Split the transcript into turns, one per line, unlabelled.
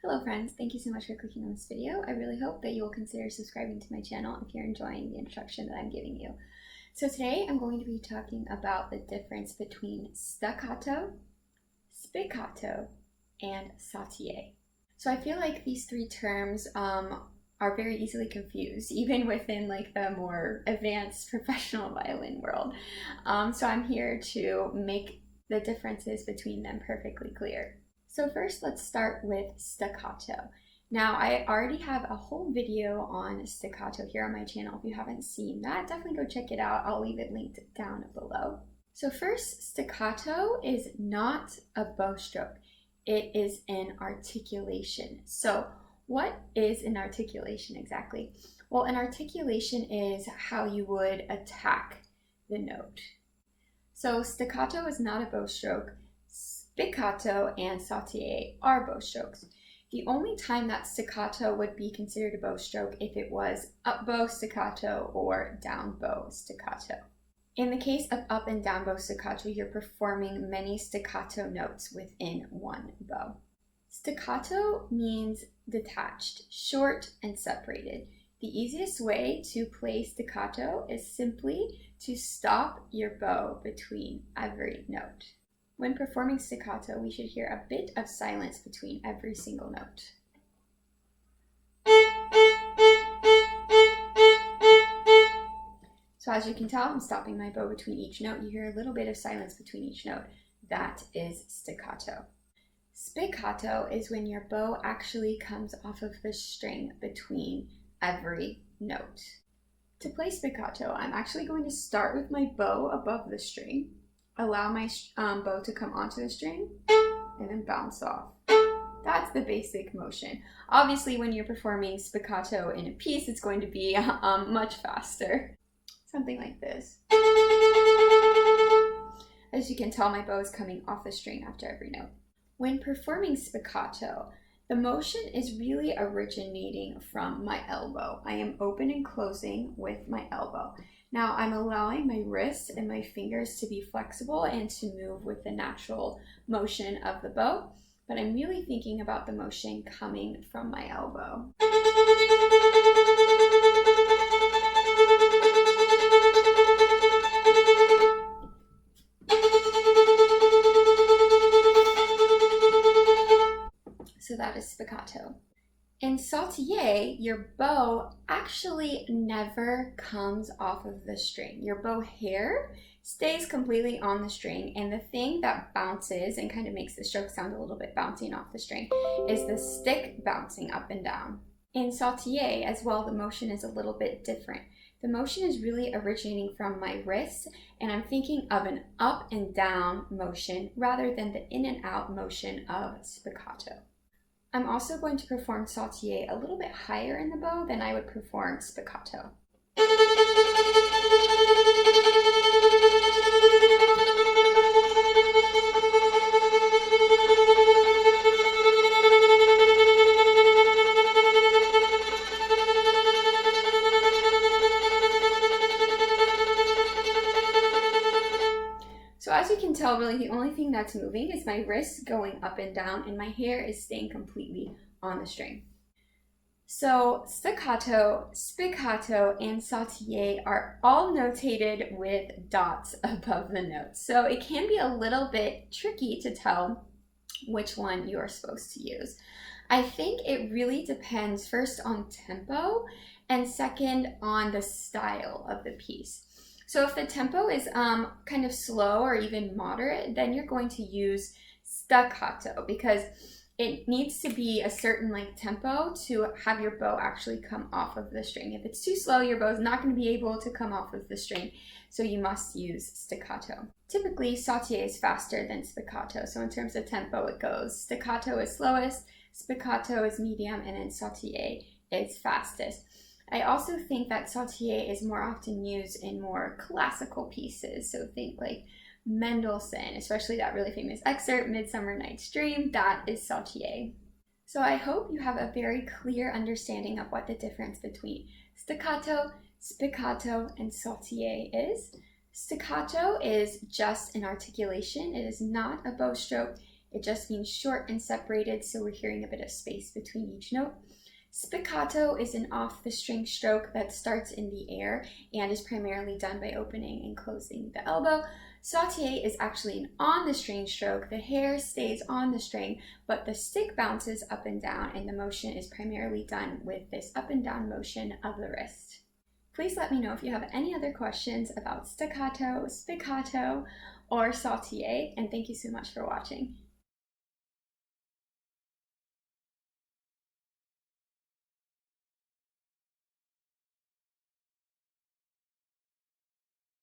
Hello friends, thank you so much for clicking on this video. I really hope that you will consider subscribing to my channel if you're enjoying the instruction that I'm giving you. So today I'm going to be talking about the difference between staccato, spiccato, and sautillé. So I feel like these three terms are very easily confused, even within like the more advanced professional violin world. So I'm here to make the differences between them perfectly clear. So first, let's start with staccato. Now, I already have a whole video on staccato here on my channel. If you haven't seen that, definitely go check it out. I'll leave it linked down below. So first, staccato is not a bow stroke. It is an articulation. So what is an articulation exactly? Well, an articulation is how you would attack the note. So staccato is not a bow stroke. Spiccato and sautillé are bow strokes. The only time that staccato would be considered a bow stroke if it was up bow staccato or down bow staccato. In the case of up and down bow staccato, you're performing many staccato notes within one bow. Staccato means detached, short, and separated. The easiest way to play staccato is simply to stop your bow between every note. When performing staccato, we should hear a bit of silence between every single note. So as you can tell, I'm stopping my bow between each note. You hear a little bit of silence between each note. That is staccato. Spiccato is when your bow actually comes off of the string between every note. To play spiccato, I'm actually going to start with my bow above the string, allow my bow to come onto the string, and then bounce off. That's the basic motion. Obviously, when you're performing spiccato in a piece, it's going to be much faster. Something like this. As you can tell, my bow is coming off the string after every note. When performing spiccato, the motion is really originating from my elbow. I am open and closing with my elbow. Now I'm allowing my wrists and my fingers to be flexible and to move with the natural motion of the bow, but I'm really thinking about the motion coming from my elbow. So that is spiccato. In sautillé, your bow actually never comes off of the string. Your bow hair stays completely on the string, and the thing that bounces and kind of makes the stroke sound a little bit bouncing off the string is the stick bouncing up and down. In sautillé as well, the motion is a little bit different. The motion is really originating from my wrist, and I'm thinking of an up and down motion rather than the in and out motion of spiccato. I'm also going to perform sautillé a little bit higher in the bow than I would perform spiccato. So as you can tell, really the only thing that's moving is my wrist going up and down, and my hair is staying completely on the string. So staccato, spiccato, and sautillé are all notated with dots above the notes. So it can be a little bit tricky to tell which one you are supposed to use. I think it really depends first on tempo and second on the style of the piece. So if the tempo is kind of slow or even moderate, then you're going to use staccato because it needs to be a certain like tempo to have your bow actually come off of the string. If it's too slow, your bow is not going to be able to come off of the string, so you must use staccato. Typically, sautillé is faster than spiccato, so in terms of tempo it goes staccato is slowest, spiccato is medium, and then sautillé is fastest. I also think that sautillé is more often used in more classical pieces, so think like Mendelssohn, especially that really famous excerpt, Midsummer Night's Dream, that is sautillé. So I hope you have a very clear understanding of what the difference between staccato, spiccato, and sautillé is. Staccato is just an articulation. It is not a bow stroke. It just means short and separated, so we're hearing a bit of space between each note. Spiccato is an off the string stroke that starts in the air and is primarily done by opening and closing the elbow. Sautillé is actually an on the string stroke. The hair stays on the string, but the stick bounces up and down, and the motion is primarily done with this up and down motion of the wrist. Please let me know if you have any other questions about staccato, spiccato, or sautillé, and thank you so much for watching.